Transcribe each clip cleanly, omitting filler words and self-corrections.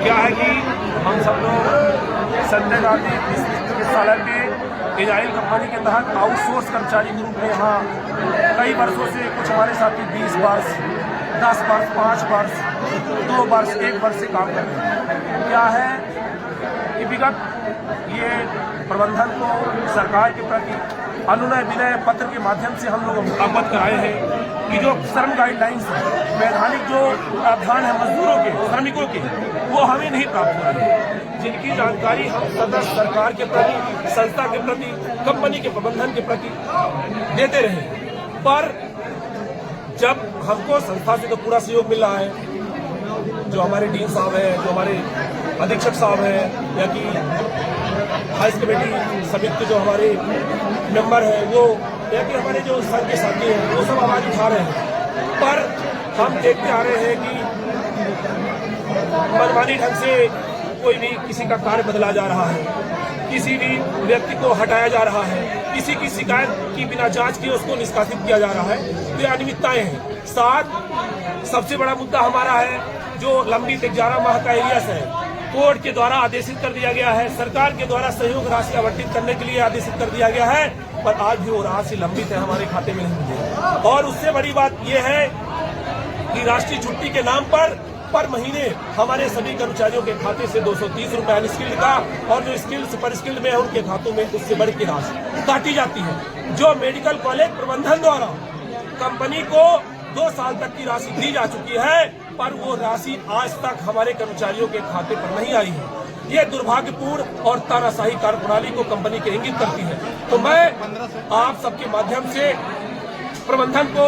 क्या है कि हम सब लोग संजय गांधी चिकित्सालय में इजराइल कंपनी के तहत आउटसोर्स कर्मचारी ग्रुप में यहाँ कई वर्षों से कुछ हमारे साथी 20 वर्ष 10 वर्ष 5 वर्ष 2 वर्ष 1 वर्ष से काम कर रहे हैं। क्या है कि विगत ये प्रबंधन को सरकार के प्रति अनुनय विनय पत्र के माध्यम से हम लोग अवगत कराए हैं कि जो श्रम गाइडलाइंस है, वैधानिक जो प्रावधान है मजदूरों के श्रमिकों के, वो हमें नहीं प्राप्त हो रही है, जिनकी जानकारी हम सदस्य सरकार के प्रति, संस्था के प्रति, कंपनी के प्रबंधन के प्रति देते रहे। पर जब हमको संस्था से तो पूरा सहयोग मिल रहा है, जो हमारे डीन साहब हैं, जो हमारे अधीक्षक साहब हैं, या कि हाइस कमेटी समिति के जो हमारे मेंबर हैं, वो या कि हमारे जो संघ के साथी हैं, वो सब आवाज उठा रहे हैं। पर हम देखते आ रहे हैं कि मनमानी ढंग से कोई भी किसी का कार्य बदला जा रहा है, किसी भी व्यक्ति को हटाया जा रहा है, किसी की शिकायत की बिना जांच किए उसको निष्कासित किया जा रहा है। ये अनियमितताएं हैं। साथ सबसे बड़ा मुद्दा हमारा है जो लंबित 11 माह का एरियस है, कोर्ट के द्वारा आदेशित कर दिया गया है, सरकार के द्वारा सहयोग राशि आवंटित करने के लिए आदेशित कर दिया गया है, पर आज भी वो राशि लंबित है, हमारे खाते में नहीं मिली। और उससे बड़ी बात यह है कि राष्ट्रीय छुट्टी के नाम पर महीने हमारे सभी कर्मचारियों के खाते से 230 रुपए अनस्किल्ड का, और जो स्किल्ड सुपर स्किल्ड में है उनके खातों में उससे बढ़ के राशि काटी जाती है। जो मेडिकल कॉलेज प्रबंधन द्वारा कंपनी को 2 साल तक की राशि दी जा चुकी है, पर वो राशि आज तक हमारे कर्मचारियों के खाते पर नहीं आई है। ये दुर्भाग्यपूर्ण और तानाशाही कार्यप्रणाली को कंपनी के इंगित करती है। तो मैं आप सबके माध्यम से प्रबंधन को,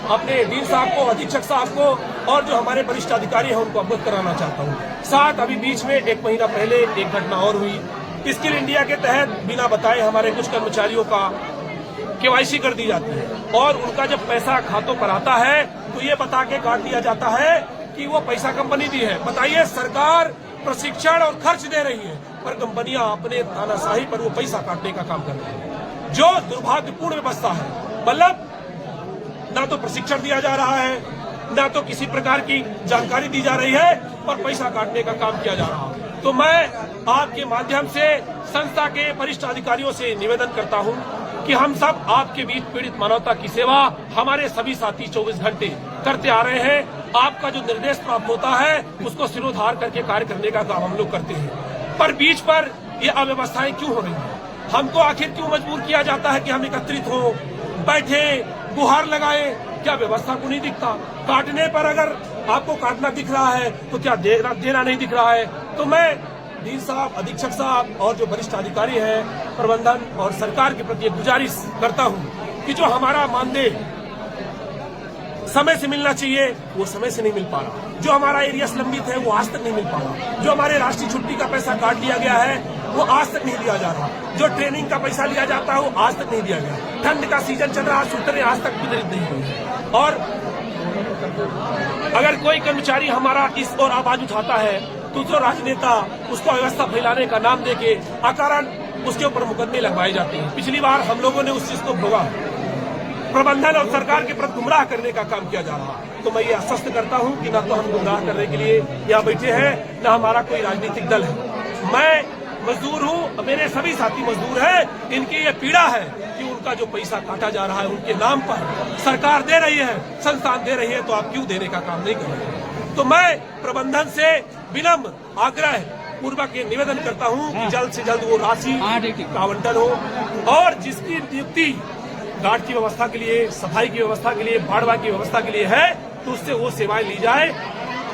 अपने डीन साहब को, अधीक्षक साहब को और जो हमारे वरिष्ठ अधिकारी हैं उनको अवगत कराना चाहता हूँ। साथ अभी बीच में 1 महीना पहले एक घटना और हुई। स्किल इंडिया के तहत बिना बताए हमारे कुछ कर्मचारियों का केवाईसी कर दी जाती है, और उनका जब पैसा खातों पर आता है तो ये बता के काट दिया जाता है कि वो पैसा कंपनी दी है। बताइए, सरकार प्रशिक्षण और खर्च दे रही है, पर कंपनियां अपने तानाशाही पर वो पैसा काटने का काम कर रही है, जो दुर्भाग्यपूर्ण व्यवस्था है। मतलब ना तो प्रशिक्षण दिया जा रहा है, ना तो किसी प्रकार की जानकारी दी जा रही है, पर पैसा काटने का काम किया जा रहा है। तो मैं आपके माध्यम से संस्था के वरिष्ठ अधिकारियों से निवेदन करता हूं कि हम सब आपके बीच पीड़ित मानवता की सेवा हमारे सभी साथी 24 घंटे करते आ रहे हैं। आपका जो निर्देश प्राप्त होता है उसको सिरोधार करके कार्य करने का काम हम लोग करते हैं। पर बीच पर ये अव्यवस्थाएं क्यों हो रही है? हमको आखिर क्यों मजबूर किया जाता है कि हम एकत्रित हो, बैठे, गुहार लगाए? क्या व्यवस्था को नहीं दिखता? काटने पर अगर आपको काटना दिख रहा है तो क्या देना नहीं दिख रहा है? तो मैं डीन साहब, अधीक्षक साहब और जो वरिष्ठ अधिकारी हैं प्रबंधन और सरकार के प्रति गुजारिश करता हूं कि जो हमारा मानदेय समय से मिलना चाहिए वो समय से नहीं मिल पा रहा, जो हमारा एरियस लंबित है वो आज तक नहीं मिल पा रहा, जो हमारे राष्ट्रीय छुट्टी का पैसा काट लिया गया है वो आज तक नहीं दिया जा रहा, जो ट्रेनिंग का पैसा लिया जाता है वो आज तक नहीं दिया गया। ठंड का सीजन चल रहा, सूत्रें आज तक वितरित नहीं हुई है। और अगर कोई कर्मचारी हमारा इस ओर आवाज उठाता है तो जो राजनेता उसको अव्यवस्था फैलाने का नाम देके अकारण उसके ऊपर मुकदमे लगवाए जाते हैं। पिछली बार हम लोगों ने उस चीज को भोगा, प्रबंधन और सरकार के प्रति गुमराह करने का काम किया जा रहा। तो मैं ये आश्वस्त करता हूं कि न तो हम गुमराह करने के लिए यहाँ बैठे हैं, न हमारा कोई राजनीतिक दल है। मैं मजदूर हूँ, मेरे सभी साथी मजदूर हैं। इनकी ये पीड़ा है कि उनका जो पैसा काटा जा रहा है उनके नाम पर सरकार दे रही है, संस्थान दे रही है, तो आप क्यों देने का काम नहीं कर रहे? तो मैं प्रबंधन से विनम्र आग्रह पूर्वक ये निवेदन करता हूं कि जल्द से जल्द वो राशि का आवंटन हो, और जिसकी नियुक्ति गार्ड की व्यवस्था के लिए, सफाई की व्यवस्था के लिए, बाढ़वा की व्यवस्था के लिए है तो उससे वो सेवाएं ली जाए।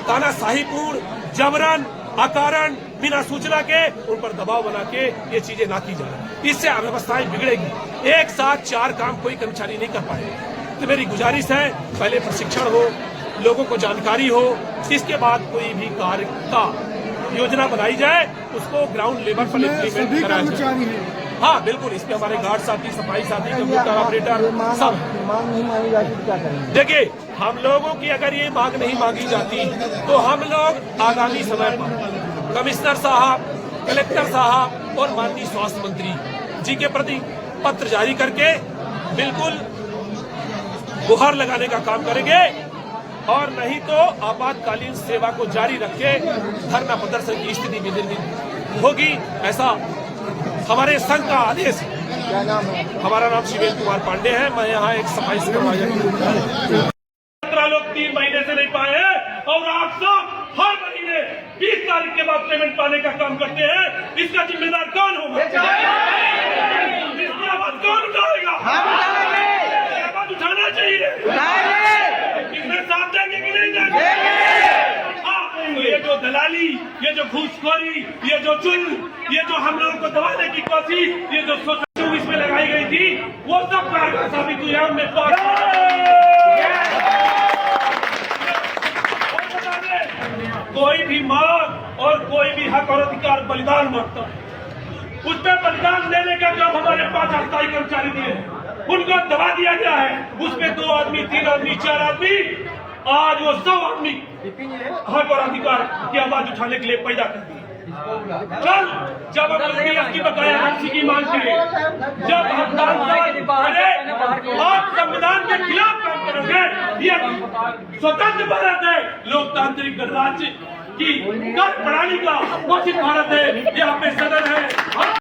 तानाशाहीपूर्ण, जबरन, अकारण, बिना सूचना के उन पर दबाव बना के ये चीजें ना की जाए, इससे अव्यवस्थाएं बिगड़ेगी। एक साथ 4 काम कोई कर्मचारी नहीं कर पाएगा। तो मेरी गुजारिश है, पहले प्रशिक्षण हो, लोगों को जानकारी हो, इसके बाद कोई भी कार्य का योजना बनाई जाए, उसको ग्राउंड लेवल पर इम्प्लीमेंट कराया जाए। हाँ बिल्कुल, इसमें हमारे गार्ड साथी, सफाई साथी, कंप्यूटर ऑपरेटर सब। मांग नहीं मांगी जाती तो क्या करेंगे? देखिए, हम लोगों की अगर ये मांग नहीं मांगी जाती तो हम लोग आगामी समय पर कमिश्नर साहब, कलेक्टर साहब और माननीय स्वास्थ्य मंत्री जी के प्रति पत्र जारी करके बिल्कुल गुहार लगाने का काम करेंगे और नहीं तो आपातकालीन सेवा को जारी रखे धरना प्रदर्शन की स्थिति भी निर्मित होगी। ऐसा हमारे संघ का आदेश है। क्या नाम है? हमारा नाम शिवेंद्र कुमार पांडे है। मैं यहाँ एक सफाई सुपरवाइजर हूँ। 17 लोग 3 महीने से नहीं पाए हैं और आप सब हर महीने 20 तारीख के बाद पेमेंट पाने का काम करते हैं। इसका जिम्मेदार कौन होगा? इसकी आवाज कौन उठाएगा? आवाज उठाना चाहिए। किसने साथ देंगे कि नहीं देंगे? तो ये जो दलाली, ये जो घूसखोरी, ये जो चुल, ये जो हम लोगों को दबाने की कोशिश, ये जो 24 में लगाई गई थी, वो सब कारगर साबित हुई है। हमने कोई भी मांग और कोई भी हक और अधिकार बलिदान मांगता है, उस पर बलिदान देने का काम हमारे पास अस्थायी कर्मचारी दिए हैं। उनको दबा दिया गया है। उसमें 2 आदमी, 3 आदमी, 4 आदमी, आज वो 100 आदमी हक और अधिकार की आवाज उठाने के लिए पैदा कर दिए। कल जब हम की बकाया राशि की मांग करें, जब हम आप संविधान के खिलाफ काम करोगे, ये स्वतंत्र भारत है, लोकतांत्रिक गणराज्य की कर प्रणाली का घोषित भारत है। यहाँ पे सदन है।